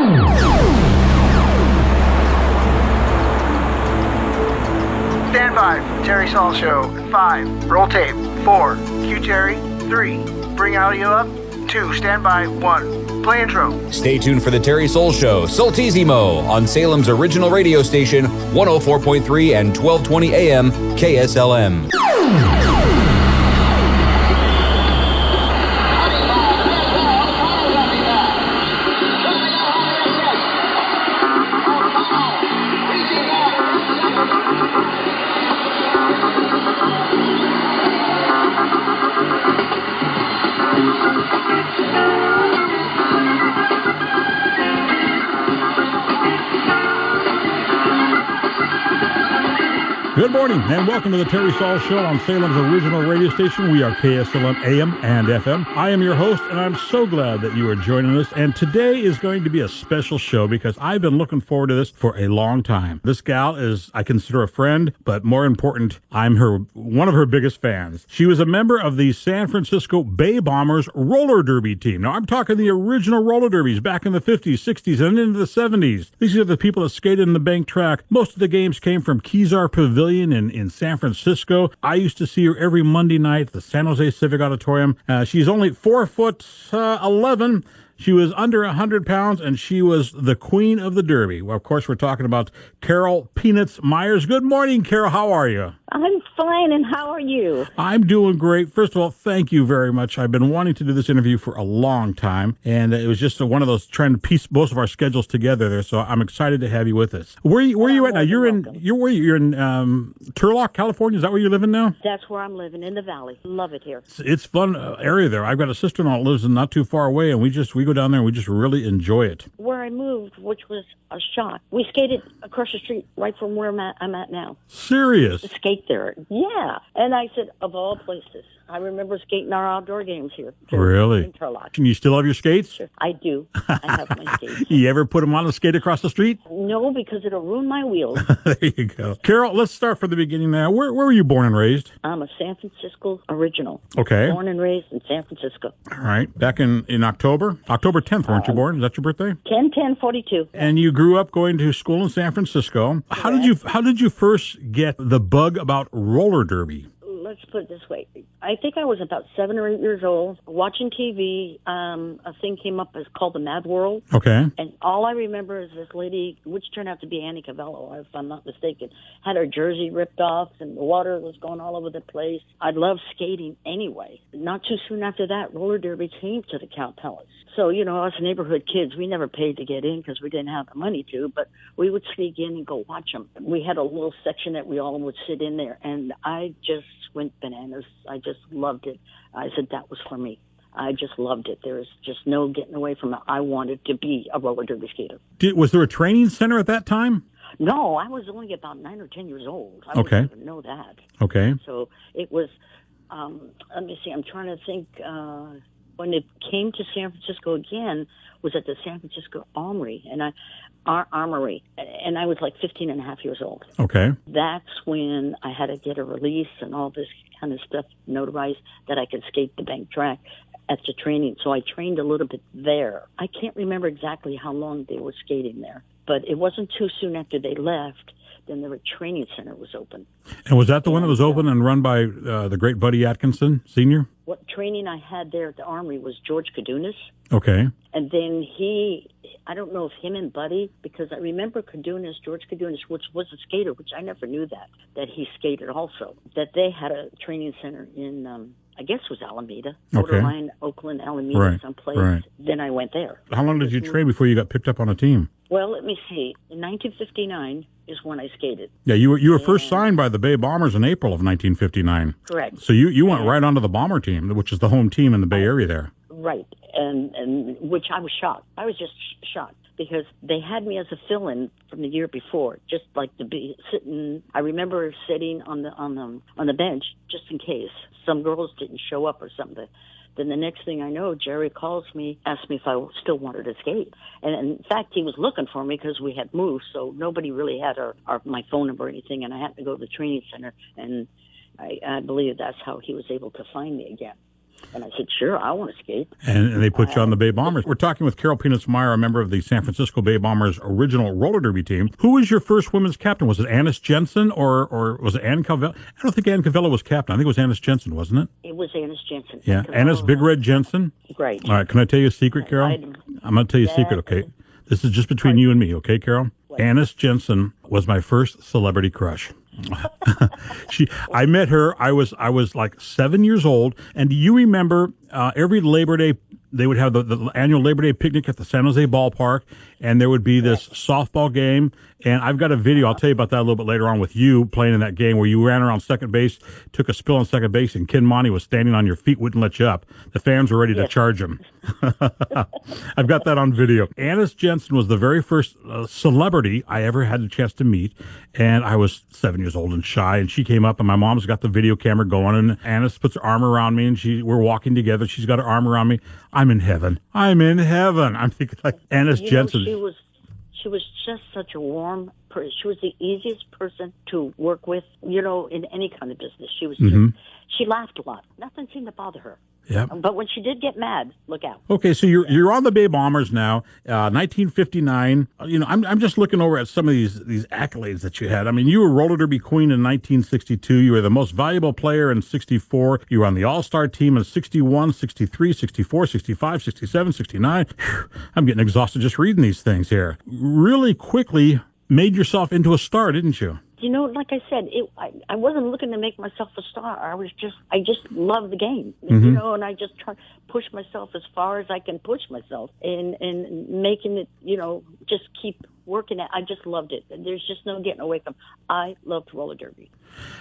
Stand by for the Terry Saul Show. 5, roll tape. 4, cue Terry. 3, bring audio up. 2, stand by. 1, play intro. Stay tuned for the Terry Saul Show, Saltissimo, on Salem's original radio station, 104.3 and 1220 AM, KSLM. Good morning, and welcome to the Terry Saul Show on Salem's original radio station. We are KSLM AM and FM. I am your host, and I'm so glad that you are joining us. And today is going to be a special show because I've been looking forward to this for a long time. This gal is, I consider a friend, but more important, I'm one of her biggest fans. She was a member of the San Francisco Bay Bombers roller derby team. Now, I'm talking the original roller derbies back in the 50s, 60s, and into the 70s. These are the people that skated in the bank track. Most of the games came from Kezar Pavilion in San Francisco. I used to see her every Monday night at the San Jose Civic Auditorium. She's only 4'11". She was under 100 pounds, and she was the queen of the derby. Well, of course, we're talking about Carol Peanutz Myers. Good morning, Carol. How are you? I'm fine, and how are you? I'm doing great. First of all, thank you very much. I've been wanting to do this interview for a long time, and it was just one of those trying to piece most of our schedules together there, so I'm excited to have you with us. Where are you at now? You're in Turlock, California? Is that where you're living now? That's where I'm living, in the valley. Love it here. It's fun area there. I've got a sister-in-law that lives not too far away, and we go down there and we just really enjoy it. Where I moved, which was a shock, we skated across the street right from where I'm at now. Serious? To skate there. Yeah. And I said, of all places, I remember skating our outdoor games here. Really? In Turlock. Can you still have your skates? Sure. I do. I have my skates. You ever put them on and skate across the street? No, because it'll ruin my wheels. There you go. Carol, let's start from the beginning now. Where were you born and raised? I'm a San Francisco original. Okay. Born and raised in San Francisco. All right. Back in October? October 10th, weren't you born? Is that your birthday? 10/10/42. And you grew up going to school in San Francisco. How did you first get the bug about roller derby? Let's put it this way. I think I was about 7 or 8 years old, watching TV. A thing came up called The Mad World. Okay. And all I remember is this lady, which turned out to be Annie Cavello, if I'm not mistaken, had her jersey ripped off and the water was going all over the place. I loved skating anyway. Not too soon after that, roller derby came to the Cow Palace. So, us neighborhood kids, we never paid to get in because we didn't have the money to, but we would sneak in and go watch them. We had a little section that we all would sit in there, and I just went bananas. I just loved it. I said that was for me. I just loved it. There was just no getting away from it. I wanted to be a roller derby skater. Was there a training center at that time? No, I was only about 9 or 10 years old. I didn't even know that. Okay. So it was, let me see, I'm trying to think, when it came to San Francisco again, was at the San Francisco Armory, Armory, and I was like 15 and a half years old. Okay. That's when I had to get a release and all this kind of stuff notarized that I could skate the bank track at the training. So I trained a little bit there. I can't remember exactly how long they were skating there, but it wasn't too soon after they left. Then the training center was open. And was that the one that was open and run by the great Buddy Atkinson, Sr.? What training I had there at the Armory was George Cadunas. Okay. And then I don't know if him and Buddy, because I remember George Cadunas, which was a skater, which I never knew that he skated also, that they had a training center in, I guess it was Alameda, borderline Oakland, Alameda, someplace. Right. Then I went there. How long did you train before you got picked up on a team? Well, let me see. In 1959 is when I skated. Yeah, you were first signed by the Bay Bombers in April of 1959. Correct. So you went right onto the Bomber team, which is the home team in the Bay Area there. Right, and which I was shocked. I was just shocked because they had me as a fill-in from the year before, just like to be sitting. I remember sitting on the bench just in case some girls didn't show up or something. Then the next thing I know, Jerry calls me, asks me if I still wanted to skate. And in fact, he was looking for me because we had moved, so nobody really had my phone number or anything, and I had to go to the training center, and I believe that's how he was able to find me again. And I said, sure, I want to skate. And they put you on the Bay Bombers. We're talking with Carol Peanutz Meyer, a member of the San Francisco Bay Bombers original roller derby team. Who was your first women's captain? Was it Annis Jensen or was it Ann Cavella? I don't think Ann Cavella was captain. I think it was Annis Jensen, wasn't it? It was Annis Jensen. Yeah, Annis Big Red Jensen. Great. All right, can I tell you a secret, Carol? I'm going to tell you a secret, okay? This is just between you and me, okay, Carol? Annis Jensen was my first celebrity crush. I met her. I was like 7 years old. And do you remember every Labor Day they would have the annual Labor Day picnic at the San Jose ballpark, and there would be this softball game. And I've got a video. I'll tell you about that a little bit later on with you playing in that game where you ran around second base, took a spill on second base, and Ken Monty was standing on your feet, wouldn't let you up. The fans were ready to charge him. I've got that on video. Annis Jensen was the very first celebrity I ever had the chance to meet, and I was 7 years old and shy, and she came up, and my mom's got the video camera going, and Annis puts her arm around me, and we're walking together. She's got her arm around me. I'm in heaven. I'm in heaven. I'm thinking like Annis Jensen. She was just such a warm person. She was the easiest person to work with, in any kind of business. She was she laughed a lot. Nothing seemed to bother her. Yeah. But when she did get mad, look out. Okay, so you're on the Bay Bombers now, 1959. I'm just looking over at some of these accolades that you had. I mean, you were roller derby queen in 1962. You were the most valuable player in 64. You were on the All-Star team in 61, 63, 64, 65, 67, 69. I'm getting exhausted just reading these things here. Really quickly made yourself into a star, didn't you? Like I said, I wasn't looking to make myself a star. I just loved the game, and I just try to push myself as far as I can push myself and making it, just keep working at. I just loved it. There's just no getting away from. I loved roller derby.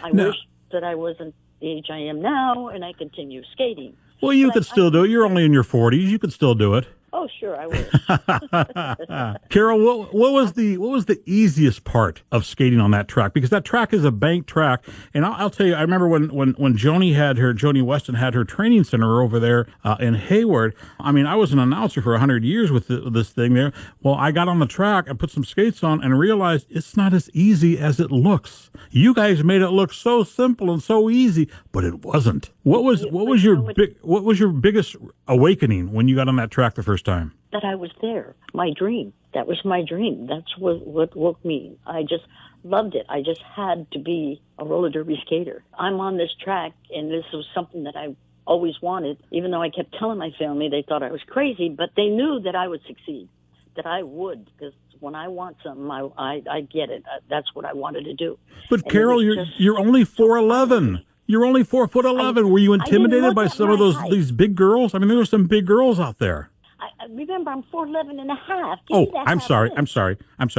I wish that I wasn't the age I am now and I continue skating. Well, you could still do it. You're only in your 40s. You could still do it. Oh, sure, I will. Carol, what was the easiest part of skating on that track? Because that track is a bank track, and I'll tell you, I remember when Joni Weston had her training center over there in Hayward. I mean, I was an announcer for 100 years with this thing there. Well, I got on the track, I put some skates on, and realized it's not as easy as it looks. You guys made it look so simple and so easy, but it wasn't. What was your biggest awakening when you got on that track the first time? That I was there. My dream. That was my dream. That's what woke me. I just loved it. I just had to be a roller derby skater. I'm on this track, and this was something that I always wanted. Even though I kept telling my family, they thought I was crazy, but they knew that I would succeed, that I would, because when I want something, I get it. That's what I wanted to do. But and Carol, you're only 4'11". You're only 4'11". Were you intimidated by some of these big girls? I mean, there were some big girls out there. I remember, I'm 4'11 and a half. I'm sorry.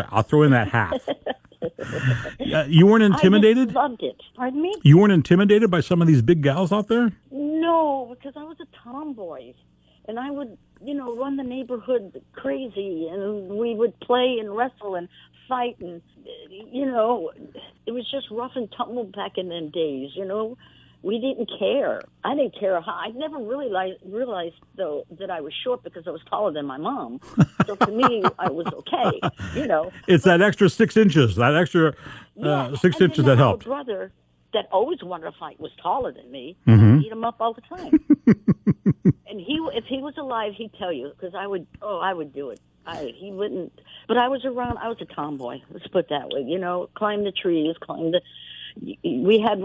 I'll throw in that half. You weren't intimidated? I just loved it. Pardon me? You weren't intimidated by some of these big gals out there? No, because I was a tomboy. And I would, run the neighborhood crazy. And we would play and wrestle and fight. And, it was just rough and tumble back in them days, We didn't care. I didn't care how. I never really realized, though, that I was short because I was taller than my mom. So to me, I was okay, It's that extra 6 inches, that extra 6 inches that helped. My brother, that always wanted to fight, was taller than me. I beat him up all the time. And if he was alive, he'd tell you, because I would do it. He wouldn't. But I was a tomboy. Let's put it that way. Climb the trees, we had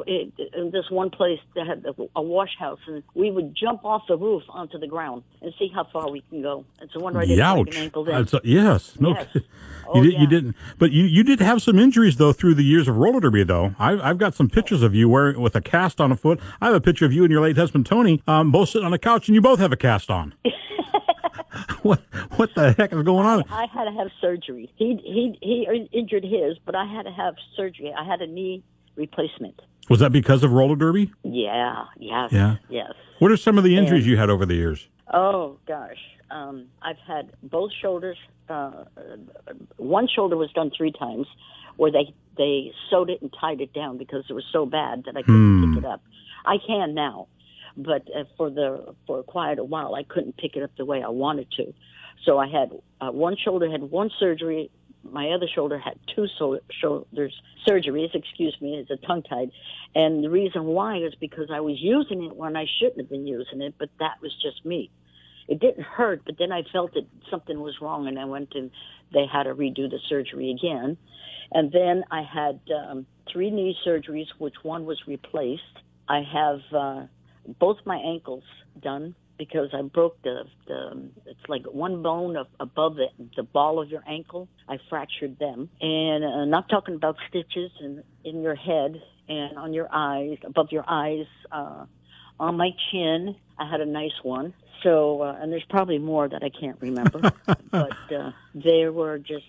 this one place that had a wash house, and we would jump off the roof onto the ground and see how far we can go. It's a wonder I didn't break an ankle then. Yes. No, yes. You didn't. But you did have some injuries, though, through the years of roller derby, though. I've got some pictures of you with a cast on a foot. I have a picture of you and your late husband, Tony, both sitting on a couch, and you both have a cast on. What the heck is going on? I had to have surgery. He injured his, but I had to have surgery. I had a knee replacement. Was that because of roller derby? Yeah. Yes. What are some of the injuries you had over the years? Oh gosh, I've had both shoulders. One shoulder was done 3 times, where they sewed it and tied it down because it was so bad that I couldn't pick it up. I can now, but for quite a while I couldn't pick it up the way I wanted to. So I had one shoulder had one surgery. my other shoulder had two shoulders surgeries, excuse me, it's a tongue-tied. And the reason why is because I was using it when I shouldn't have been using it, but that was just me. It didn't hurt, but then I felt that something was wrong, and I went and they had to redo the surgery again. And then I had 3 knee surgeries, which one was replaced. I have both my ankles done because I broke it's like one bone above the ball of your ankle. I fractured them. And I'm not talking about stitches in your head and on your eyes, above your eyes, on my chin. I had a nice one. So, and there's probably more that I can't remember. But they were just,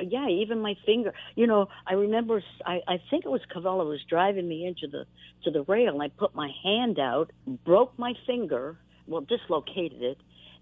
yeah, even my finger. You know, I remember, I think it was Cavella was driving me into the rail, and I put my hand out, broke my finger, well, dislocated it,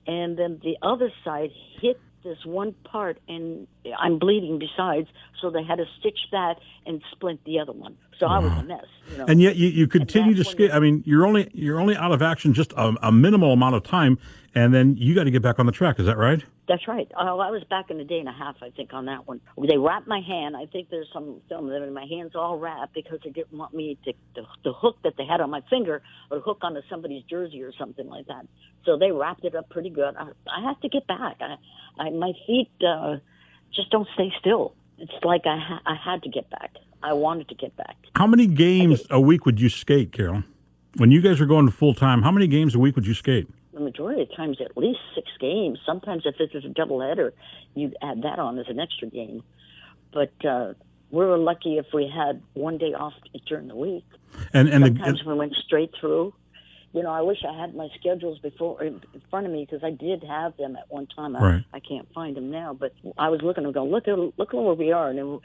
and then the other side hit this one part, and I'm bleeding besides, so they had to stitch that and splint the other one. So I was a mess. You know? And yet you continue to skate. I mean, you're only out of action just a minimal amount of time, and then you got to get back on the track. Is that right? That's right. I was back in a day and a half, I think, on that one. They wrapped my hand. I think there's some film of them, and my hand's all wrapped because they didn't want me to the hook that they had on my finger or hook onto somebody's jersey or something like that. So they wrapped it up pretty good. I have to get back. My feet just don't stay still. It's like I had to get back. I wanted to get back. How many games a week would you skate, Carol? When you guys were going full time, how many games a week would you skate? The majority of the times, at least 6 games. Sometimes if it was a doubleheader, you'd add that on as an extra game. But we were lucky if we had one day off during the week. And sometimes we went straight through. You know, I wish I had my schedules before in front of me because I did have them at one time. Right. I can't find them now, but I was looking and going, look where we are, and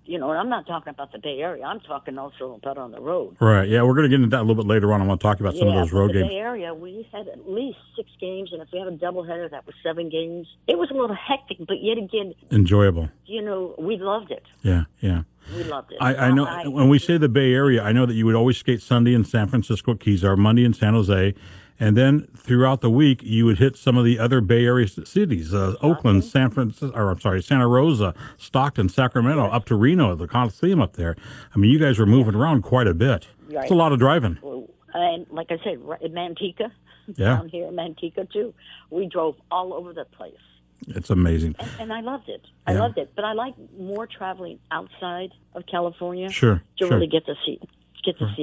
you know, and I'm not talking about the Bay Area. I'm talking also about on the road. Right. Yeah, we're going to get into that a little bit later on. I want to talk about some of those road games. In the Bay Area, we had at least 6 games, and if we had a doubleheader, that was 7 games. It was a little hectic, but yet again, enjoyable. You know, we loved it. Yeah. We loved it. I know when we say the Bay Area, I know that you would always skate Sunday in San Francisco, Keys, or Monday in San Jose. And then throughout the week, you would hit some of the other Bay Area cities, Oakland, Santa Rosa, Stockton, Sacramento, up to Reno, the Coliseum up there. I mean, you guys were moving around quite a bit. Right. It's a lot of driving. And like I said, in Manteca, down here in Manteca too, we drove all over the place. It's amazing. And I loved it. I loved it. But I like more traveling outside of California. Sure. Really get to see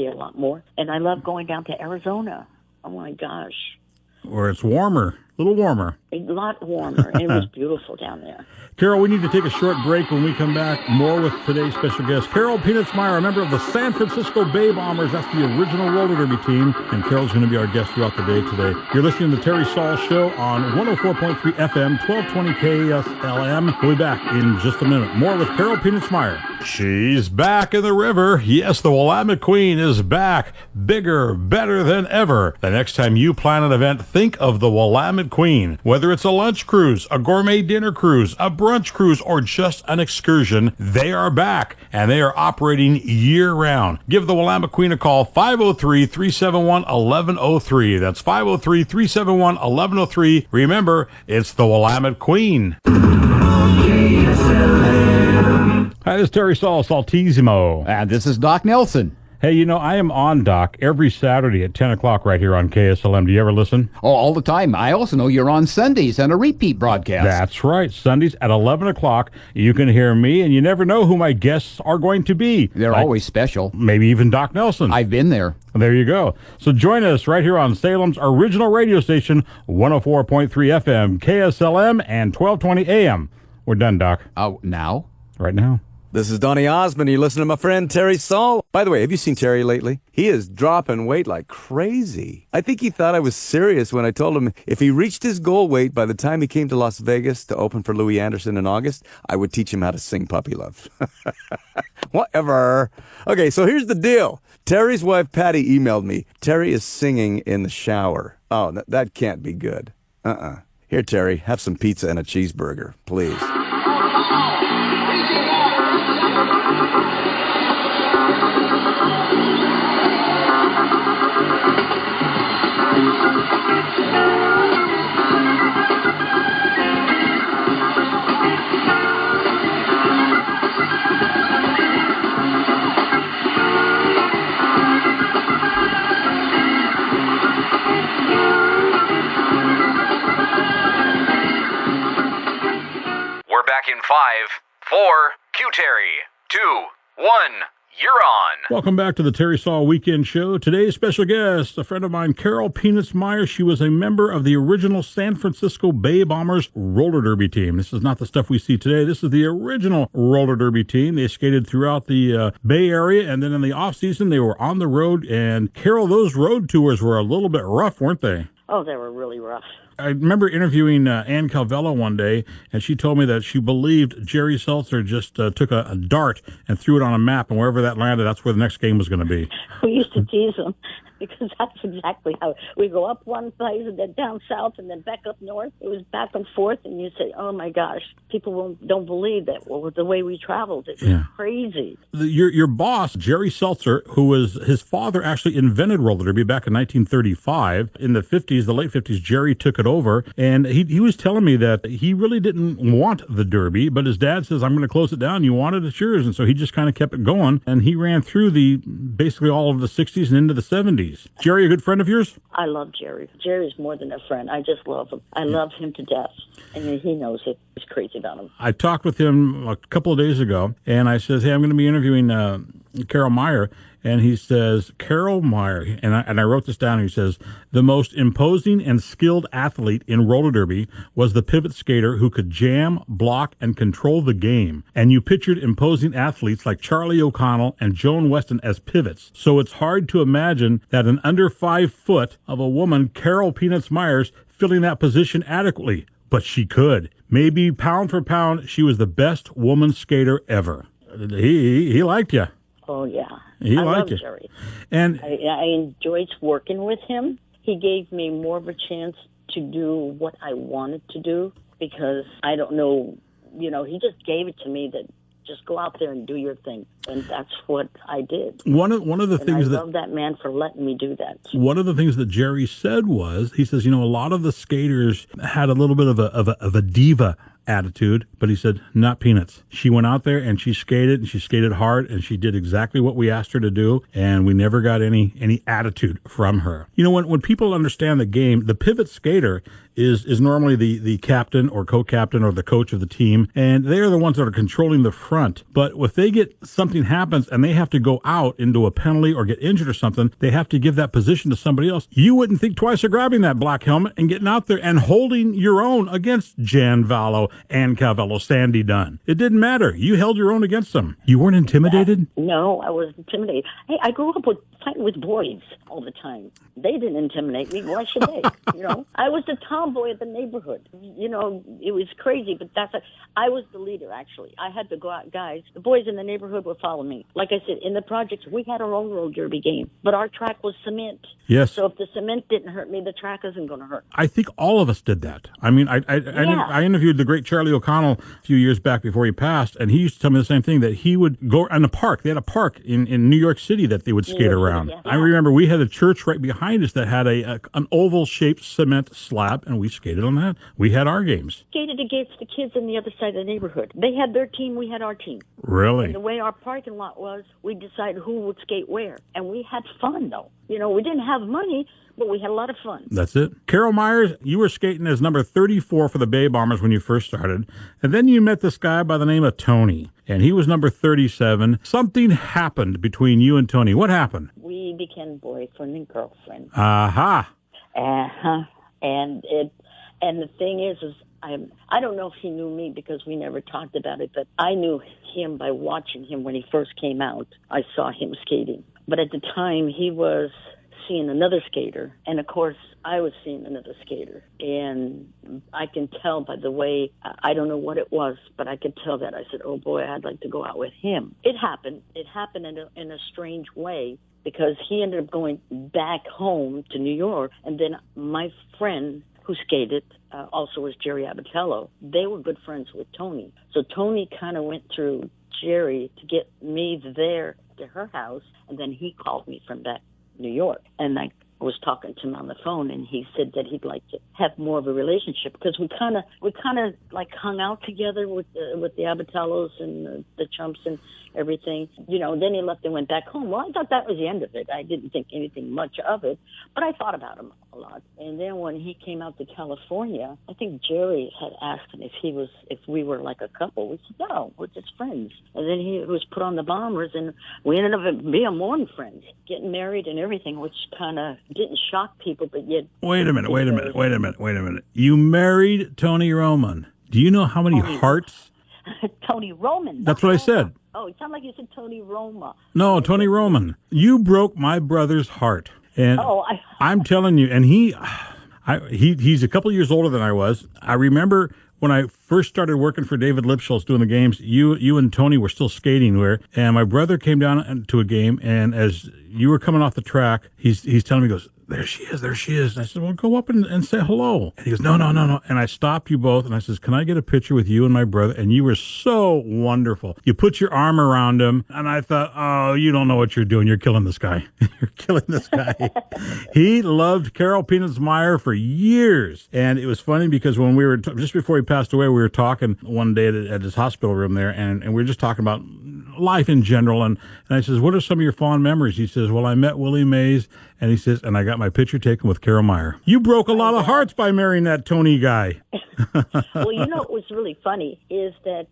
a lot more. And I love going down to Arizona. Oh, my gosh. Where it's warmer, a little warmer. A lot warmer. It was beautiful down there. Carol, we need to take a short break. When we come back, more with today's special guest, Carol Peanutz Meyer, a member of the San Francisco Bay Bombers. That's the original roller derby team. And Carol's going to be our guest throughout the day today. You're listening to the Terry Saul Show on 104.3 FM, 1220 KSLM. We'll be back in just a minute. More with Carol Peanutz Meyer. She's back in the river. Yes, the Willamette Queen is back. Bigger, better than ever. The next time you plan an event, think of the Willamette Queen. Whether it's a lunch cruise, a gourmet dinner cruise, a brunch cruise, or just an excursion, they are back, and they are operating year-round. Give the Willamette Queen a call, 503-371-1103. That's 503-371-1103. Remember, it's the Willamette Queen. Hi, this is Terry Saul, Saltissimo. And this is Doc Nelson. Hey, you know, I am on, Doc, every Saturday at 10 o'clock right here on KSLM. Do you ever listen? Oh, all the time. I also know you're on Sundays and a repeat broadcast. That's right. Sundays at 11 o'clock. You can hear me, and you never know who my guests are going to be. They're always special. Maybe even Doc Nelson. I've been there. There you go. So join us right here on Salem's original radio station, 104.3 FM, KSLM, and 1220 AM. We're done, Doc. Now? Right now. This is Donnie Osmond. You listen to my friend Terry Saul. By the way, have you seen Terry lately? He is dropping weight like crazy. I think he thought I was serious when I told him if he reached his goal weight by the time he came to Las Vegas to open for Louis Anderson in August, I would teach him how to sing Puppy Love. Whatever. Okay, so here's the deal. Terry's wife, Patty, emailed me. Terry is singing in the shower. Oh, that can't be good. Here, Terry, have some pizza and a cheeseburger, please. back in 5, 4, Q Terry, 2, 1, you're on. Welcome back to the Terry Saul Weekend Show. Today's special guest, a friend of mine, Carol Peanutz Meyer. She was a member of the original San Francisco Bay Bombers roller derby team. This is not the stuff we see today. This is the original roller derby team. They skated throughout the Bay Area, and then in the off-season, they were on the road. And, Carol, those road tours were a little bit rough, weren't they? Oh, they were really rough. I remember interviewing Ann Calvello one day, and she told me that she believed Jerry Seltzer just took a dart and threw it on a map, and wherever that landed, that's where the next game was going to be. We used to tease them because that's exactly how we go up one place and then down south and then back up north. It was back and forth, and you say, "Oh my gosh, people don't believe that." Well, with the way we traveled, it was crazy. Your boss, Jerry Seltzer, who was his father, actually invented roller derby back in 1935. In the 50s, the late 50s, Jerry took it over, and he was telling me that he really didn't want the derby, but his dad says, "I'm going to close it down. You want it, it's yours." And so he just kind of kept it going, and he ran through basically all of the 60s and into the 70s. Jerry, a good friend of yours? I love Jerry. Jerry's more than a friend. I just love him. I love him to death, and he knows it. He's crazy about him. I talked with him a couple of days ago, and I says, "Hey, I'm going to be interviewing Carol Meyer." And he says, Carol Meyer, and I wrote this down, and he says, the most imposing and skilled athlete in roller derby was the pivot skater who could jam, block, and control the game. And you pictured imposing athletes like Charlie O'Connell and Joan Weston as pivots. So it's hard to imagine that an under 5 foot of a woman, Carol Peanutz Myers, filling that position adequately. But she could. Maybe pound for pound, she was the best woman skater ever. He liked you. Oh, yeah. I love it. Jerry. And I enjoyed working with him. He gave me more of a chance to do what I wanted to do because I don't know, he just gave it to me that just go out there and do your thing. And that's what I did. One of the things I love that man for letting me do that. One of the things that Jerry said was, he says, a lot of the skaters had a little bit of a diva attitude, but he said, not Peanuts. She went out there and she skated hard, and she did exactly what we asked her to do, and we never got any attitude from her. When people understand the game, the pivot skater is normally the captain or co-captain or the coach of the team, and they're the ones that are controlling the front. But if they get something happens and they have to go out into a penalty or get injured or something, they have to give that position to somebody else. You wouldn't think twice of grabbing that black helmet and getting out there and holding your own against Jan Vallow, Ann Calvello, Sandy Dunn. It didn't matter. You held your own against them. You weren't intimidated? No, I was intimidated. Hey, I grew up fighting with boys all the time. They didn't intimidate me. Why should they? I was the tomboy of the neighborhood. It was crazy, but I was the leader, actually. I had to go out, guys. The boys in the neighborhood would follow me. Like I said, in the projects, we had our own roller derby game, but our track was cement. Yes. So if the cement didn't hurt me, the track isn't going to hurt. I think all of us did that. I mean, I interviewed the great Charlie O'Connell a few years back before he passed, and he used to tell me the same thing, that he would go in the park. They had a park in New York City that they would skate around. Yeah. I remember we had a church right behind us that had an oval-shaped cement slab, and we skated on that. We had our games. Skated against the kids in the other side of the neighborhood. They had their team, we had our team. Really? And the way our parking lot was, we decided who would skate where. And we had fun, though. We didn't have money, but we had a lot of fun. That's it. Carol Myers, you were skating as number 34 for the Bay Bombers when you first started. And then you met this guy by the name of Tony, and he was number 37. Something happened between you and Tony. What happened? We became boyfriend and girlfriend. Aha. And the thing is I don't know if he knew me because we never talked about it, but I knew him by watching him when he first came out. I saw him skating. But at the time, he was seeing another skater, and of course, I was seeing another skater. And I can tell by the way, I don't know what it was, but I could tell that. I said, oh boy, I'd like to go out with him. It happened. It happened in a strange way, because he ended up going back home to New York, and then my friend who skated also was Jerry Abatello. They were good friends with Tony. So Tony kind of went through Jerry to get me there to her house, and then he called me from back New York. And I was talking to him on the phone, and he said that he'd like to have more of a relationship, because we kind of like hung out together with the Abatellos and the Chumps and everything. Then he left and went back home. Well, I thought that was the end of it. I didn't think anything much of it, but I thought about him a lot. And then when he came out to California, I think Jerry had asked him if we were like a couple. We said, no, we're just friends. And then he was put on the Bombers, and we ended up being more than friends, getting married and everything, which kind of didn't shock people, but yet... Wait a minute. You married Tony Roman. Do you know how many hearts? Tony Roman. That's what I said. Oh, it sounded like you said Tony Roma. No, Tony Roman. You broke my brother's heart. And I'm telling you, and he's a couple years older than I was. I remember when I first started working for David Lipschultz doing the games, you and Tony were still skating and my brother came down to a game, and as you were coming off the track, he's telling me, he goes, there she is. And I said, well, go up and say hello. And he goes, no. And I stopped you both, and I says, can I get a picture with you and my brother? And you were so wonderful. You put your arm around him, and I thought, oh, you don't know what you're doing. You're killing this guy. You're killing this guy. He loved Carol Peanutz Meyer for years. And it was funny because when we were, just before he passed away, we were talking one day at his hospital room there, and we were just talking about life in general. And I says, what are some of your fond memories? He says, well, I met Willie Mays, and he says, and I got my picture taken with Carol Meyer. You broke a lot of hearts by marrying that Tony guy. Well, what was really funny is that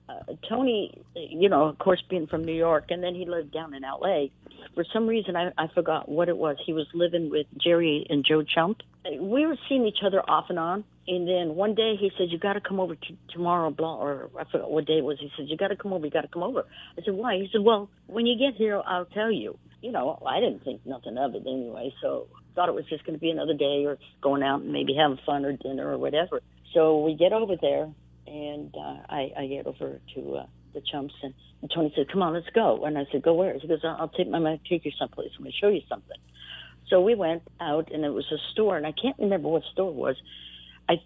Tony, of course, being from New York, and then he lived down in L.A., for some reason, I forgot what it was. He was living with Jerry and Joe Chump. We were seeing each other off and on. And then one day he said, you got to come over tomorrow, or I forgot what day it was. He said, you got to come over. I said, why? He said, well, when you get here, I'll tell you. I didn't think nothing of it anyway, so thought it was just going to be another day or going out and maybe having fun or dinner or whatever. So we get over there, and I get over to the Chumps, and Tony said, come on, let's go. And I said, go where? He goes, I'll take you someplace. I'm going to show you something. So we went out, and it was a store, and I can't remember what store it was. I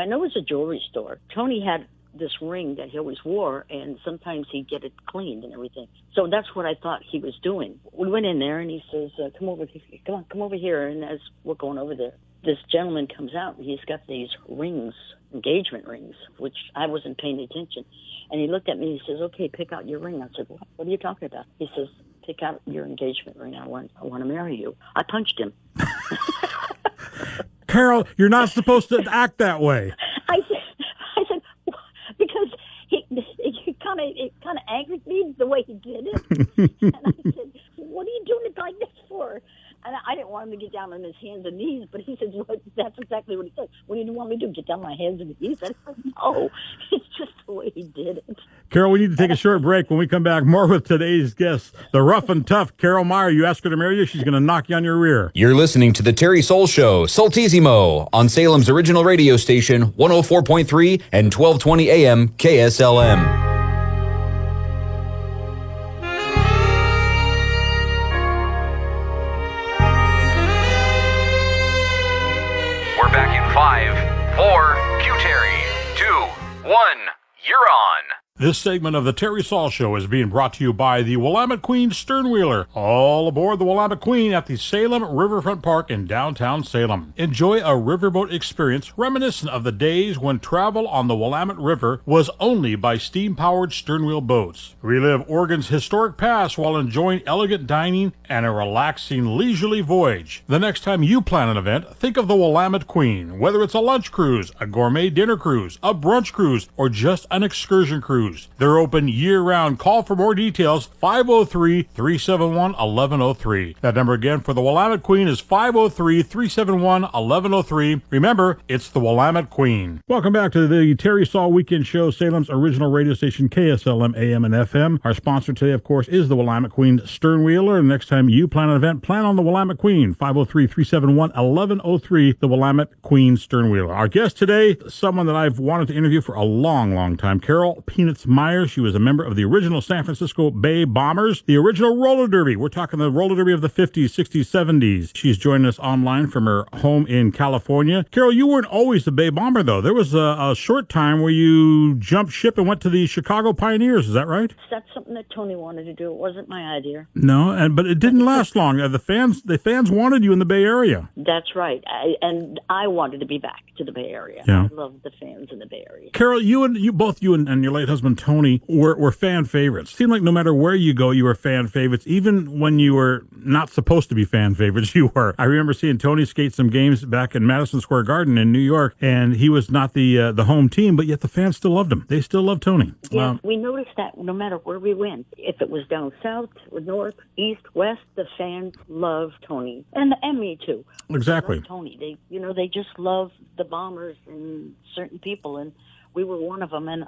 know it was a jewelry store. Tony had this ring that he always wore, and sometimes he'd get it cleaned and everything. So that's what I thought he was doing. We went in there, and he says, come over here. And as we're going over there, this gentleman comes out, and he's got these rings, engagement rings, which I wasn't paying attention. And he looked at me, and he says, okay, pick out your ring. I said, what are you talking about? He says, pick out your engagement ring. I want to marry you. I punched him. Carol, you're not supposed to act that way. I said, because it kind of angered me the way he did it. And I said, what are you doing it like this for? And I didn't want him to get down on his hands and knees, but he said, well, that's exactly what he said. What do you want me to do, get down on my hands and knees? I said, no, it's just the way he did it. Carol, we need to take a short break. When we come back, more with today's guest, the rough and tough Carol Meyer. You ask her to marry you, she's going to knock you on your rear. You're listening to The Terry Soul Show, Saltissimo, on Salem's original radio station, 104.3 and 1220 AM KSLM. Back in 5, 4, Q Terry, 2, 1, you're on. This segment of the Terry Saul Show is being brought to you by the Willamette Queen Sternwheeler. All aboard the Willamette Queen at the Salem Riverfront Park in downtown Salem. Enjoy a riverboat experience reminiscent of the days when travel on the Willamette River was only by steam-powered sternwheel boats. Relive Oregon's historic past while enjoying elegant dining and a relaxing, leisurely voyage. The next time you plan an event, think of the Willamette Queen. Whether it's a lunch cruise, a gourmet dinner cruise, a brunch cruise, or just an excursion cruise. They're open year-round. Call for more details, 503-371-1103. That number again for the Willamette Queen is 503-371-1103. Remember, it's the Willamette Queen. Welcome back to the Terry Saul Weekend Show, Salem's original radio station, KSLM, AM and FM. Our sponsor today, of course, is the Willamette Queen Sternwheeler. Next time you plan an event, plan on the Willamette Queen, 503-371-1103, the Willamette Queen Sternwheeler. Our guest today, someone that I've wanted to interview for a long, long time, Carol Peanutz Meyer. She was a member of the original San Francisco Bay Bombers, the original roller derby. We're talking the roller derby of the 50s, 60s, 70s. She's joining us online from her home in California. Carol, you weren't always the Bay Bomber, though. There was a short time where you jumped ship and went to the Chicago Pioneers. Is that right? That's something that Tony wanted to do. It wasn't my idea. No, but it didn't last long. The fans wanted you in the Bay Area. That's right. I wanted to be back to the Bay Area. Yeah. I love the fans in the Bay Area. Carol, both you and your late husband and Tony were fan favorites. Seemed like no matter where you go, you were fan favorites. Even when you were not supposed to be fan favorites, you were. I remember seeing Tony skate some games back in Madison Square Garden in New York, and he was not the home team, but yet the fans still loved him. They still loved Tony. Yes, we noticed that no matter where we went, if it was down south or north, east, west, the fans loved Tony, and me too. Exactly. They loved Tony. They just love the Bombers and certain people, and we were one of them, and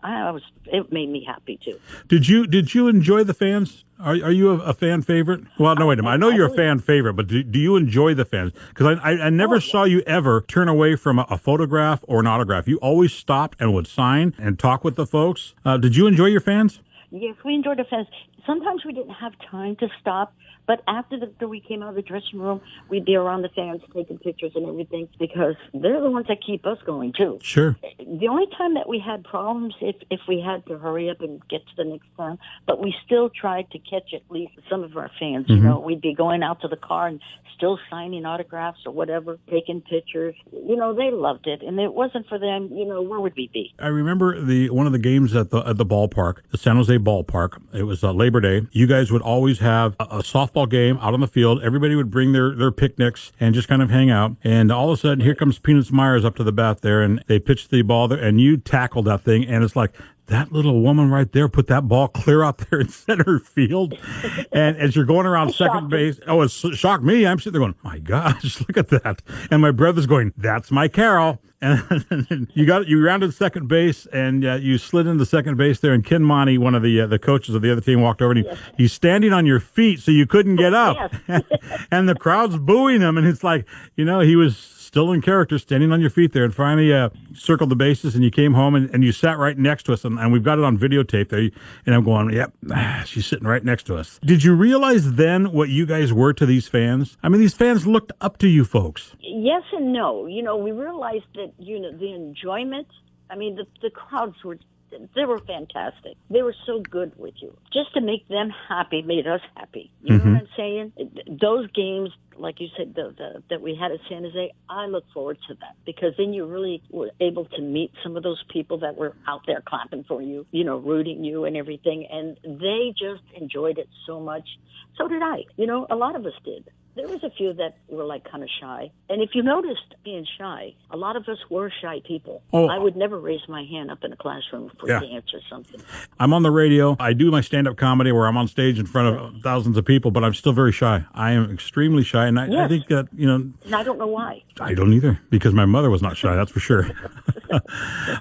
it made me happy too. Did you enjoy the fans? Are you a fan favorite? Well, no, wait a minute. I know you're a fan favorite, but do you enjoy the fans? Because I never saw you ever turn away from a photograph or an autograph. You always stopped and would sign and talk with the folks. Did you enjoy your fans? Yes, we enjoyed the fans. Sometimes we didn't have time to stop, but after we came out of the dressing room, we'd be around the fans taking pictures and everything, because they're the ones that keep us going, too. Sure. The only time that we had problems if we had to hurry up and get to the next town, but we still tried to catch at least some of our fans. Mm-hmm. We'd be going out to the car and still signing autographs or whatever, taking pictures. They loved it, and it wasn't for them, where would we be? I remember one of the games at the ballpark, the San Jose ballpark. It was Labor Day. You guys would always have a softball game out on the field. Everybody would bring their picnics and just kind of hang out. And all of a sudden, here comes Peanutz Myers up to the bat there, and they pitched the ball there, and you tackled that thing, and it's like, that little woman right there put that ball clear out there in center field. And as you're going around second base, it shocked me. I'm sitting there going, my gosh, look at that. And my brother's going, that's my Carol. And you rounded second base, and you slid into second base there. And Ken Monty, one of the coaches of the other team, walked over, and he's standing on your feet so you couldn't get up. Yes. And the crowd's booing him, and it's like, he was still in character, standing on your feet there, and finally circled the bases, and you came home, and you sat right next to us, and we've got it on videotape there, and I'm going, yep, she's sitting right next to us. Did you realize then what you guys were to these fans? I mean, these fans looked up to you folks. Yes and no. We realized that, the enjoyment, the crowds they were fantastic. They were so good with you. Just to make them happy made us happy. You know what I'm saying? Those games, like you said, that we had at San Jose, I look forward to that, because then you really were able to meet some of those people that were out there clapping for you, rooting you and everything, and they just enjoyed it so much. So did I. A lot of us did. There was a few that were kind of shy. And if you noticed being shy, a lot of us were shy people. Oh. I would never raise my hand up in a classroom for a dance or something. I'm on the radio. I do my stand-up comedy where I'm on stage in front of thousands of people, but I'm still very shy. I am extremely shy. And I think that, And I don't know why. I don't either, because my mother was not shy, that's for sure.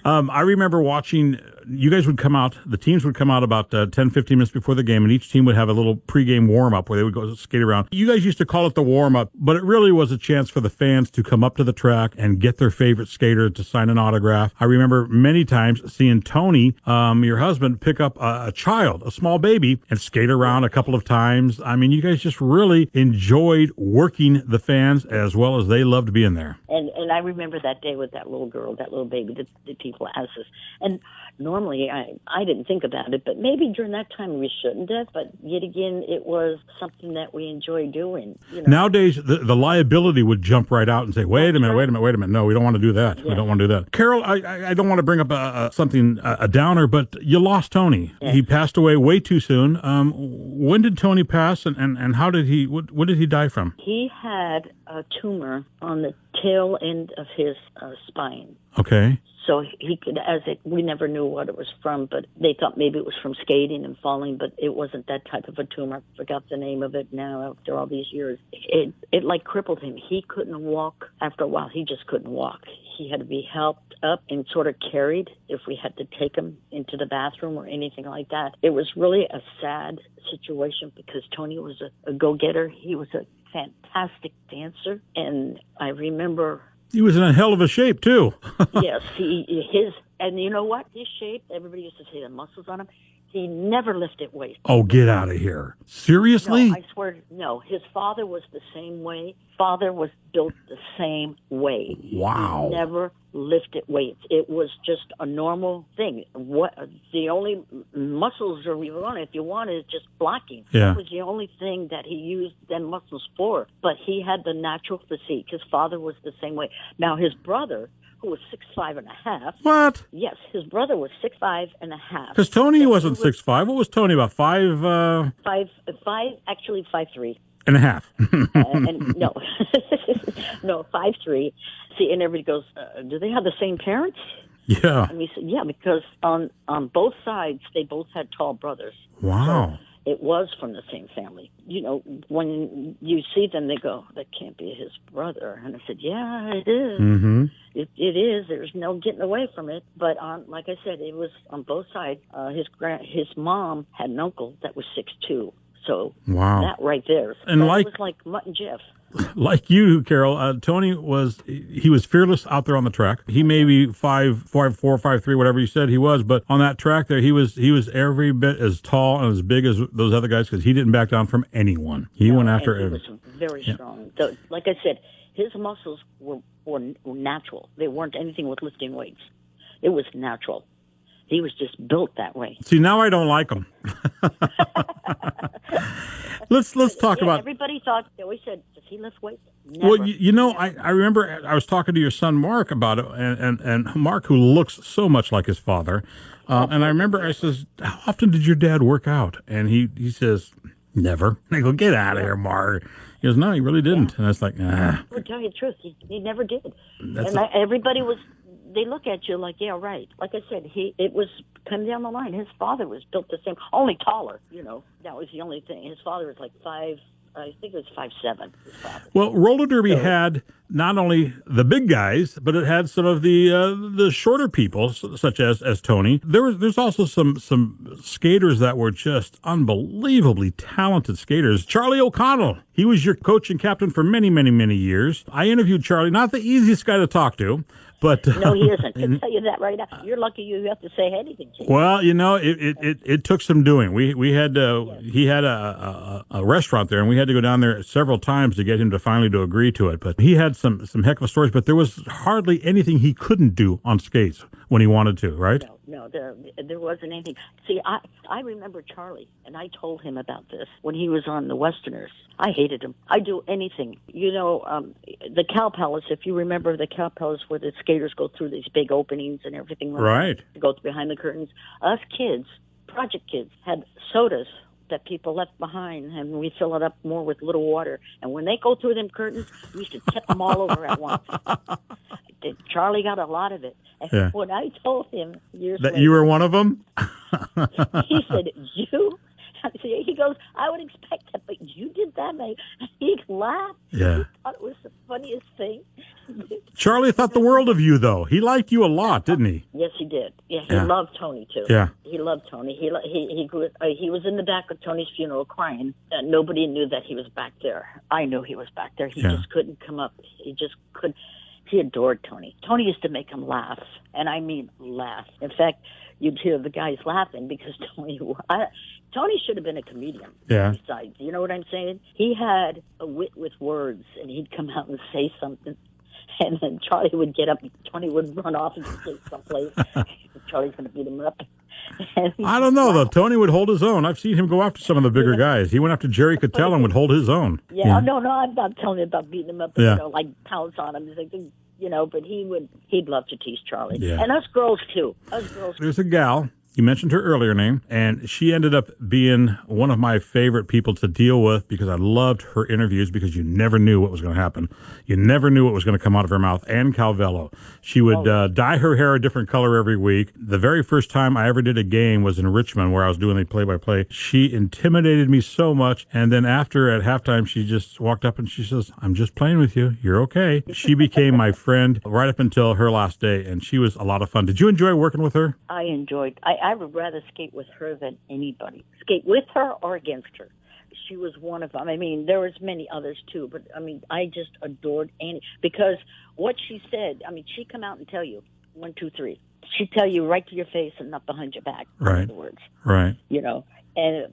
I remember watching, you guys would come out, the teams would come out about 10, 15 minutes before the game, and each team would have a little pregame warm-up where they would go skate around. You guys used to call it the warm-up, but it really was a chance for the fans to come up to the track and get their favorite skater to sign an autograph. I remember many times seeing Tony, your husband, pick up a child, a small baby, and skate around a couple of times. I mean, you guys just really enjoyed working the fans as well as they loved being there. And I remember that day with that little girl, that little baby, that people asked us. And normally I didn't think about it, but maybe during that time we shouldn't have. But yet again, it was something that we enjoy doing. Nowadays, the liability would jump right out and say, wait a minute. No, we don't want to do that. Yeah. We don't want to do that. Carol, I don't want to bring up a downer, but you lost Tony. Yes. He passed away way too soon. When did Tony pass, and how did what did he die from? He had a tumor on the tail end of his spine. Okay. So he could, we never knew what it was from, but they thought maybe it was from skating and falling, but it wasn't that type of a tumor. I forgot the name of it now after all these years. It crippled him. He couldn't walk. After a while, he just couldn't walk. He had to be helped up and sort of carried if we had to take him into the bathroom or anything like that. It was really a sad situation because Tony was a go-getter. He was a fantastic dancer, and I remember... He was in a hell of a shape, too. Yes, and you know what? His shape, everybody used to say the muscles on him, he never lifted weights. Oh, get out of here. Seriously? No, I swear, no. His father was the same way. Father was built the same way. Wow. He never lifted weights. It was just a normal thing. The only muscles, or if you wanted, is just blocking. Yeah. That was the only thing that he used them muscles for. But he had the natural physique. His father was the same way. Now, his brother, who was 6'5.5". What? Yes, his brother was 6'5.5". Because Tony wasn't 6'5". What was Tony, about 5... Actually 5'3". and a half. And no, no, 5'3". See, and everybody goes, do they have the same parents? Yeah. And we said, yeah, because on both sides, they both had tall brothers. Wow. So it was from the same family. You know, when you see them, they go, that can't be his brother. And I said, yeah, it is. Mm-hmm. It is. There's no getting away from it. But like I said, it was on both sides. His mom had an uncle that was 6'2". So that right there. And it was like Mutt and Jeff. Like you, Carol, Tony was fearless out there on the track. He may be 5'4", 5'3", whatever you said he was, but on that track there, he was every bit as tall and as big as those other guys because he didn't back down from anyone. He went after everyone. He was very strong. Like I said, his muscles were natural. They weren't anything with lifting weights. It was natural. He was just built that way. See, now I don't like him. Let's talk about. Everybody thought, they always said, does he lift weights? Never. Well, you know, I remember I was talking to your son Mark about it, and Mark, who looks so much like his father, and I remember I says, how often did your dad work out? And he says, never. And I go, get out of here, Mark. He goes, no, he really didn't. And I was like, ah. I tell you the truth, he never did. Everybody was. They look at you like, yeah, right. Like I said, it was come down the line. His father was built the same, only taller. You know, that was the only thing. His father was like 5. I think it was 5'7". His father. Well, roller derby had not only the big guys, but it had some of the shorter people, such as Tony. There's also some skaters that were just unbelievably talented skaters. Charlie O'Connell, he was your coach and captain for many, many, many years. I interviewed Charlie, not the easiest guy to talk to. But, no, he isn't. I can tell you that right now. You're lucky you have to say anything to him. Well, you know, it took some doing. He had a restaurant there, and we had to go down there several times to get him to finally to agree to it. But he had some heck of stories. But there was hardly anything he couldn't do on skates when he wanted to, right? No, there wasn't anything. See, I remember Charlie, and I told him about this when he was on the Westerners. I hated him. I'd do anything. You know, the Cow Palace, if you remember the Cow Palace where the skaters go through these big openings and everything. Right. To go behind the curtains. Us kids, project kids, had sodas that people left behind, and we fill it up more with little water. And when they go through them curtains, we used to tip them all over at once. Charlie got a lot of it. And when I told him years that later, you were one of them, he said, "You." He goes, I would expect that, but you did that, mate. He laughed. Yeah. He thought it was the funniest thing. Charlie thought the world of you, though. He liked you a lot, didn't he? Yes, he did. Yeah, he loved Tony too. Yeah, he loved Tony. He was in the back of Tony's funeral crying. Nobody knew that he was back there. I knew he was back there. He just couldn't come up. He just couldn't. He adored Tony. Tony used to make him laugh, and I mean laugh. In fact, you'd hear the guys laughing because Tony should have been a comedian. Yeah. Besides, you know what I'm saying? He had a wit with words, and he'd come out and say something, and then Charlie would get up, Tony would run off and skate someplace. Charlie's going to beat him up. I don't know, though. Tony would hold his own. I've seen him go after some of the bigger guys. He went after Jerry Cattell and would hold his own. Yeah, no, I'm not telling you about beating him up, you know, like pounce on him. You know, but he'd love to tease Charlie. Yeah. And us girls, too. There's a gal, you mentioned her earlier name, and she ended up being one of my favorite people to deal with because I loved her interviews because you never knew what was going to happen. You never knew what was going to come out of her mouth. Ann Calvello. She would dye her hair a different color every week. The very first time I ever did a game was in Richmond where I was doing the play-by-play. She intimidated me so much, and then after, at halftime, she just walked up and she says, I'm just playing with you. You're okay. She became my friend right up until her last day, and she was a lot of fun. Did you enjoy working with her? I enjoyed. I would rather skate with her than anybody. Skate with her or against her. She was one of them. I mean, there was many others too, but I mean, I just adored Annie because what she said, I mean, she'd come out and tell you 1, 2, 3. She'd tell you right to your face and not behind your back. Right. In other words. Right. You know,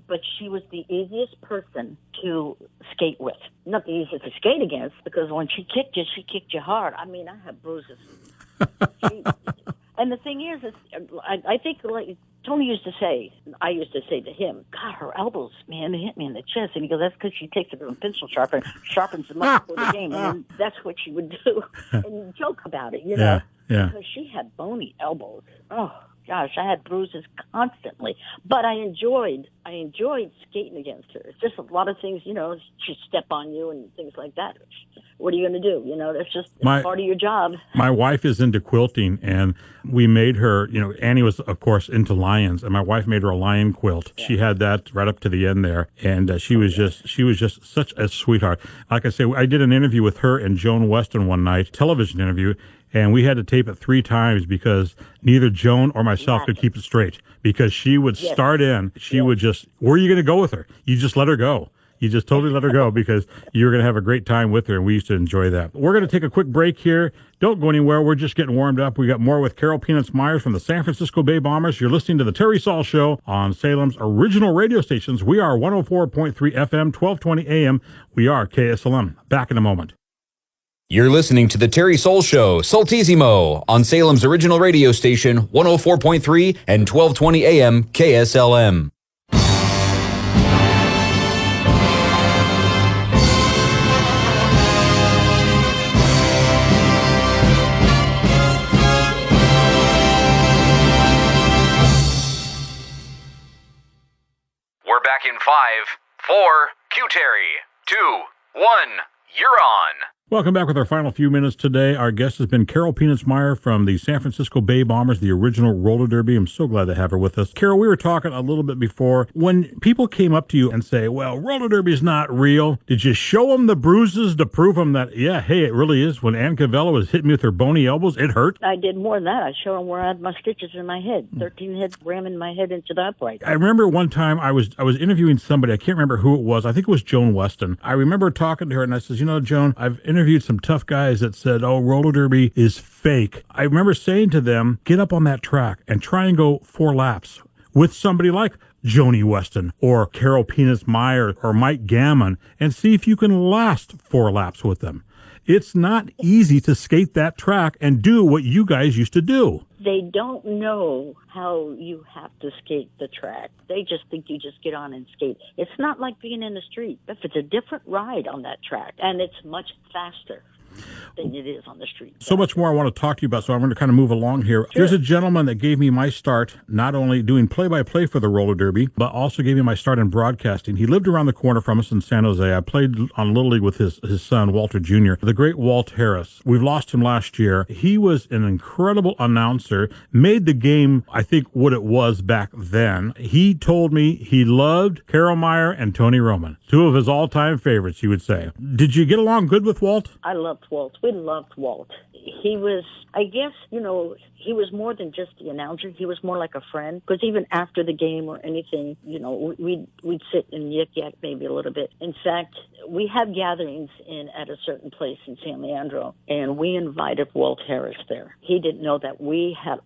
but she was the easiest person to skate with. Not the easiest to skate against because when she kicked you hard. I mean, I have bruises. And the thing is I think like Tony used to say, I used to say to him, God, her elbows, man, they hit me in the chest. And he goes, that's because she takes it with a pencil sharpener, sharpens them up before the game. And that's what she would do. And you joke about it, you know. Yeah. Because she had bony elbows. Oh, gosh, I had bruises constantly. But I enjoyed skating against her. It's just a lot of things, you know, she'd step on you and things like that. What are you going to do? You know, that's just part of your job. My wife is into quilting, and we made her, you know, Annie was, of course, into lions, and my wife made her a lion quilt. Yeah. She had that right up to the end there, and she was just such a sweetheart. Like I say, I did an interview with her and Joan Weston one night, television interview, and we had to tape it 3 times because neither Joan or myself could keep it straight, because she would start in, she would just, where are you going to go with her? You just let her go. You just totally let her go because you're going to have a great time with her, and we used to enjoy that. We're going to take a quick break here. Don't go anywhere. We're just getting warmed up. We got more with Carol Peanutz Meyer from the San Francisco Bay Bombers. You're listening to the Terry Saul Show on Salem's original radio stations. We are 104.3 FM, 1220 AM. We are KSLM. Back in a moment. You're listening to the Terry Saul Show, Saltissimo, on Salem's original radio station, 104.3 and 1220 AM KSLM. We're back in 5, 4, Q-Terry, 2, 1, you're on. Welcome back with our final few minutes today. Our guest has been Carol Peanutz Meyer from the San Francisco Bay Bombers, the original roller derby. I'm so glad to have her with us. Carol, we were talking a little bit before. When people came up to you and say, well, roller derby is not real, did you show them the bruises to prove them that, yeah, hey, it really is? When Ann Cavella was hitting me with her bony elbows, it hurt? I did more than that. I showed them where I had my stitches in my head, 13 heads ramming my head into the upright. I remember one time I was interviewing somebody. I can't remember who it was. I think it was Joan Weston. I remember talking to her, and I says, you know, Joan, I've interviewed some tough guys that said, oh, roller derby is fake. I remember saying to them, get up on that track and try and go 4 laps with somebody like Joni Weston or Carol Peanutz Meyer or Mike Gammon and see if you can last 4 laps with them. It's not easy to skate that track and do what you guys used to do. They don't know how you have to skate the track. They just think you just get on and skate. It's not like being in the street. If it's a different ride on that track, and it's much faster than it is on the street. So much more I want to talk to you about, so I'm going to kind of move along here. Sure. There's a gentleman that gave me my start, not only doing play-by-play for the roller derby, but also gave me my start in broadcasting. He lived around the corner from us in San Jose. I played on Little League with his son, Walter Jr., the great Walt Harris. We've lost him last year. He was an incredible announcer, made the game, I think, what it was back then. He told me he loved Carol Meyer and Tony Roman, 2 of his all-time favorites, he would say. Did you get along good with Walt? I loved Walt. We loved Walt. He was, I guess, you know, he was more than just the announcer. He was more like a friend, because even after the game or anything, you know, we'd sit and yik-yak maybe a little bit. In fact, we have gatherings at a certain place in San Leandro, and we invited Walt Harris there. He didn't know that we had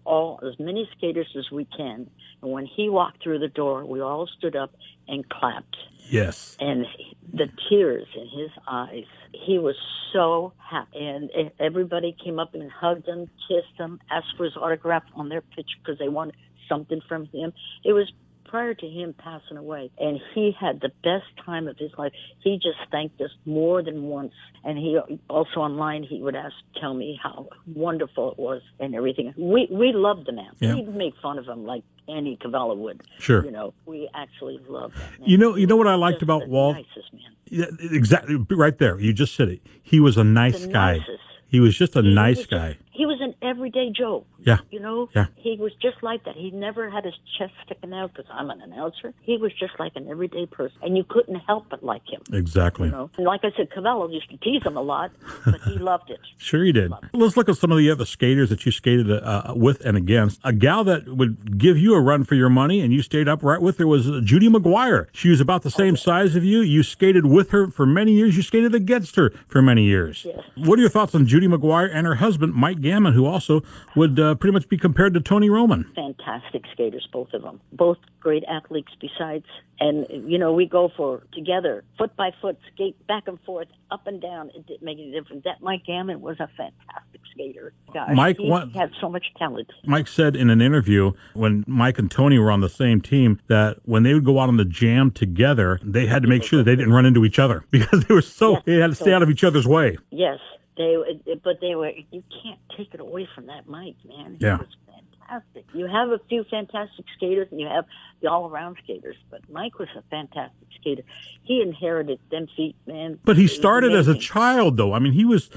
as many skaters as we can, and when he walked through the door, we all stood up and clapped. Yes. And the tears in his eyes, he was so happy. And everybody came up and hugged him, kissed him, asked for his autograph on their picture because they wanted something from him. It was prior to him passing away, and he had the best time of his life. He just thanked us more than once, and he also online he would tell me how wonderful it was and everything. We loved the man. Yeah. We even made fun of him like Annie Cavella would. Sure. You know, we actually loved that man. You know what I liked about Walt? Nicest man. Yeah, exactly, right there. You just said it. He was a nice guy. Nicest. He was just a nice guy. He was an everyday Joe. Yeah. You know? Yeah. He was just like that. He never had his chest sticking out because I'm an announcer. He was just like an everyday person. And you couldn't help but like him. Exactly. You know? And like I said, Cavella used to tease him a lot, but he loved it. Sure he did. Let's look at some of the other skaters that you skated with and against. A gal that would give you a run for your money and you stayed up right with her was Judy McGuire. She was about the same size of you. You skated with her for many years. You skated against her for many years. Yes. What are your thoughts on Judy McGuire and her husband, Mike Gammon, who also would pretty much be compared to Tony Roman. Fantastic skaters, both of them. Both great athletes besides. And, we go for together, foot by foot, skate back and forth, up and down. It didn't make any difference. That Mike Gammon was a fantastic skater. Gosh, he had so much talent. Mike said in an interview when Mike and Tony were on the same team that when they would go out on the jam together, they had to make sure that they didn't run into each other because they were they had to stay out of each other's way. Yes, but they were. You can't take it away from that Mike, man. He was fantastic. You have a few fantastic skaters, and you have the all-around skaters, but Mike was a fantastic skater. He inherited them feet, man. But he started as a child, though. I mean, he was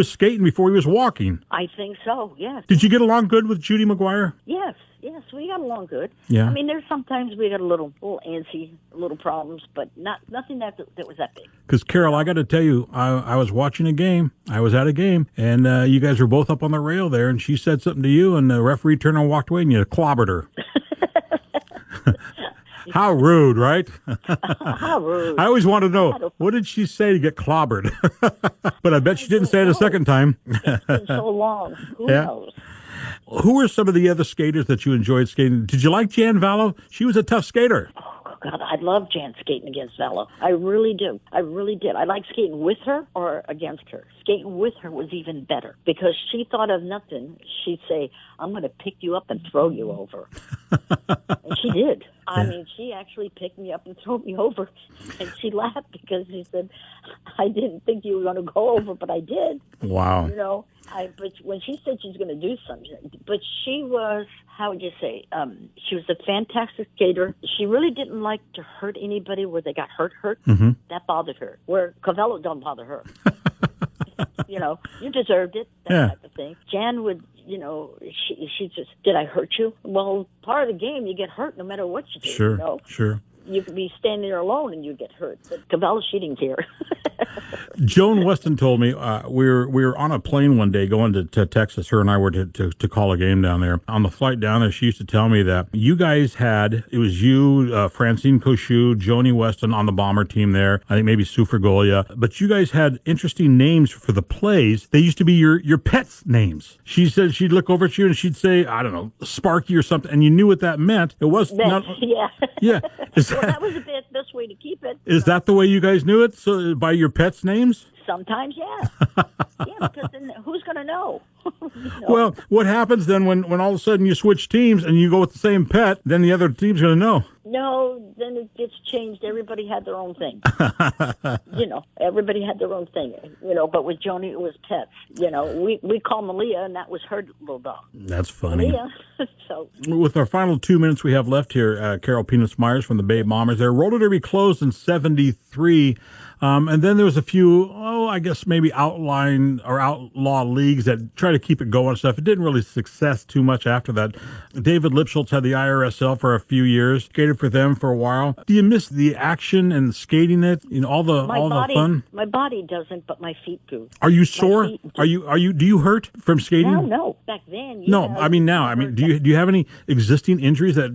skating before he was walking. I think so. Yes. Did you get along good with Judy McGuire? Yes, we got along good. Yeah. I mean, there's sometimes we got a little antsy, little problems, but nothing that was that big. Because, Carol, I got to tell you, I was watching a game. I was at a game, and you guys were both up on the rail there, and she said something to you, and the referee turned and walked away, and you clobbered her. How rude, right? How rude. I always want to know, what did she say to get clobbered? But I bet she didn't say it a second time. It's been so long. Who knows? Who were some of the other skaters that you enjoyed skating? Did you like Jan Vallow? She was a tough skater. Oh, God, I love Jan skating against Vallow. I really do. I really did. I like skating with her or against her. Skating with her was even better because she thought of nothing. She'd say, I'm going to pick you up and throw you over. And she did. I mean, she actually picked me up and threw me over. And she laughed because she said, I didn't think you were going to go over, but I did. Wow. But when she said she was going to do something, but she was, how would you say, she was a fantastic skater. She really didn't like to hurt anybody where they got hurt. Mm-hmm. That bothered her. Where Cavello don't bother her. You deserved it, that type of thing. Jan would, she just, did I hurt you? Well, part of the game, you get hurt no matter what you do. Sure. You could be standing there alone and you get hurt. But Cavello, she didn't care. Joan Weston told me we were on a plane one day going to Texas. Her and I were to call a game down there. On the flight down there, she used to tell me that you guys it was you, Francine Cochou, Joni Weston on the bomber team there. I think maybe Sue Fergolia. But you guys had interesting names for the plays. They used to be your pets' names. She said she'd look over at you and she'd say, I don't know, Sparky or something, and you knew what that meant. It was not. Yeah. Well, that was the best way to keep it. Is that the way you guys knew it? So by your pets' names? Sometimes, yeah. Because then who's going to know? Well, what happens then when all of a sudden you switch teams and you go with the same pet, then the other team's going to know? No, then it gets changed. Everybody had their own thing. Everybody had their own thing. But with Joni, it was pets. We call Malia, and that was her little dog. That's funny. Malia. So, with our final 2 minutes we have left here, Carol Peanutz Myers from the Bay Bombers. Their roller derby closed in '73. And then there was a few, I guess maybe outlaw leagues that try to keep it going and stuff. It didn't really success too much after that. David Lipschultz had the IRSL for a few years, skated for them for a while. Do you miss the action and skating it? All the fun? My body doesn't, but my feet do. Are you sore? Do you hurt from skating? No. Back then, I mean now. I mean, do you have any existing injuries that,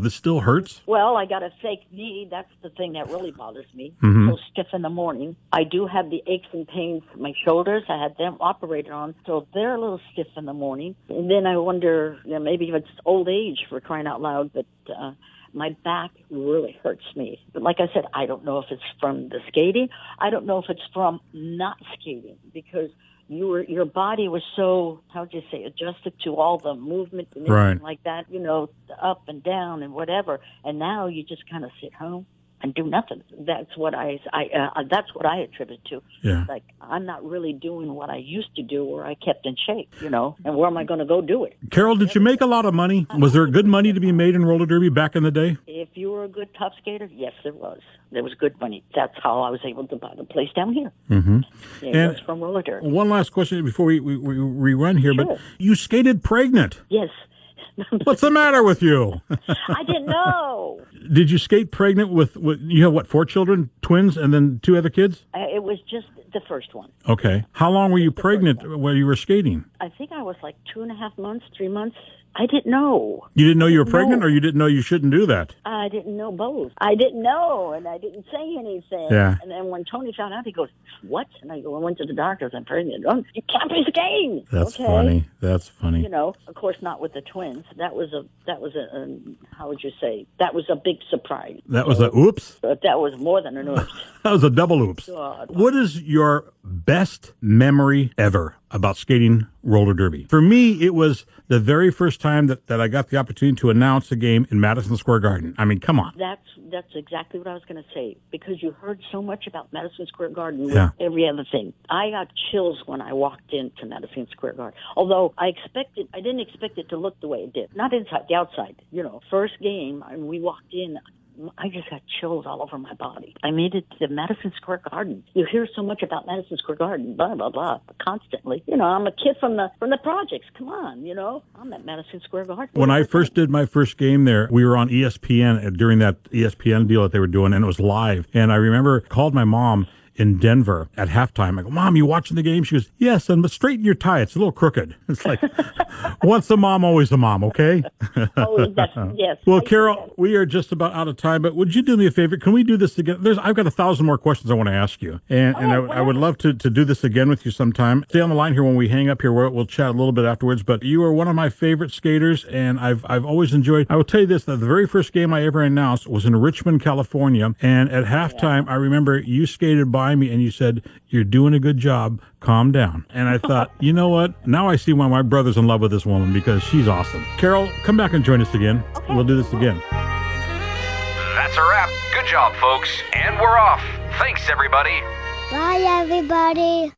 this still hurts? Well, I got a fake knee. That's the thing that really bothers me. Mm-hmm. So stiff in the morning. I do have the aches and pains in my shoulders. I had them operated on, so they're a little stiff in the morning. And then I wonder, maybe if it's old age for crying out loud, but my back really hurts me. But like I said, I don't know if it's from the skating. I don't know if it's from not skating because your body was so, adjusted to all the movement and everything like that, up and down and whatever. And now you just kind of sit home and do nothing. That's what that's what I attribute to. Yeah. Like, I'm not really doing what I used to do where I kept in shape, and where am I going to go do it? Carol, did you make a lot of money? Was there good money to be made in roller derby back in the day? If you were a good top skater, yes, there was. There was good money. That's how I was able to buy the place down here. Mm-hmm. It was from roller derby. One last question before we rerun here, Sure. but you skated pregnant. Yes. What's the matter with you? I didn't know. Did you skate pregnant with you have 4 children, twins, and then 2 other kids? It was just the first one. Okay. How long were you pregnant while you were skating? I think I was like 2.5 months, 3 months. I didn't know. You didn't know you were pregnant, or you didn't know you shouldn't do that? I didn't know both. I didn't know, and I didn't say anything. Yeah. And then when Tony found out, he goes, "What?" And I went to the doctor. I'm pregnant. Oh, you can't play the game. That's okay. funny. That's funny. You know, of course, not with the twins. That was a how would you say? That was a big surprise. That was a oops? But that was more than an oops. That was a double oops. God. What is your best memory ever about skating roller derby? For me, it was the very first time that I got the opportunity to announce a game in Madison Square Garden. I mean, come on. That's exactly what I was going to say, because you heard so much about Madison Square Garden with Yeah. every other thing. I got chills when I walked into Madison Square Garden. Although I didn't expect it to look the way it did. Not inside, the outside. You know, first game, and we walked in, I just got chills all over my body. I made it to Madison Square Garden. You hear so much about Madison Square Garden, blah, blah, blah, constantly. You know, I'm a kid from the projects. Come on, you know. I'm at Madison Square Garden. When I first did my first game there, we were on ESPN during that ESPN deal that they were doing, and it was live. And I remember called my mom in Denver at halftime. I go, "Mom, you watching the game?" She goes, "Yes, and but straighten your tie. It's a little crooked." It's like, once a mom, always a mom, okay? Yes. Well, Carol, we are just about out of time, but would you do me a favor? Can we do this again? I've got 1,000 more questions I want to ask you, and I would love to do this again with you sometime. Stay on the line here when we hang up here. We'll chat a little bit afterwards, but you are one of my favorite skaters, and I've always enjoyed. I will tell you this, that the very first game I ever announced was in Richmond, California, and at halftime, I remember you skated by me and you said, "You're doing a good job. Calm down." And I thought, you know what? Now I see why my brother's in love with this woman, because she's awesome. Carol, come back and join us again. Okay. We'll do this again. That's a wrap. Good job, folks. And we're off. Thanks, everybody. Bye, everybody.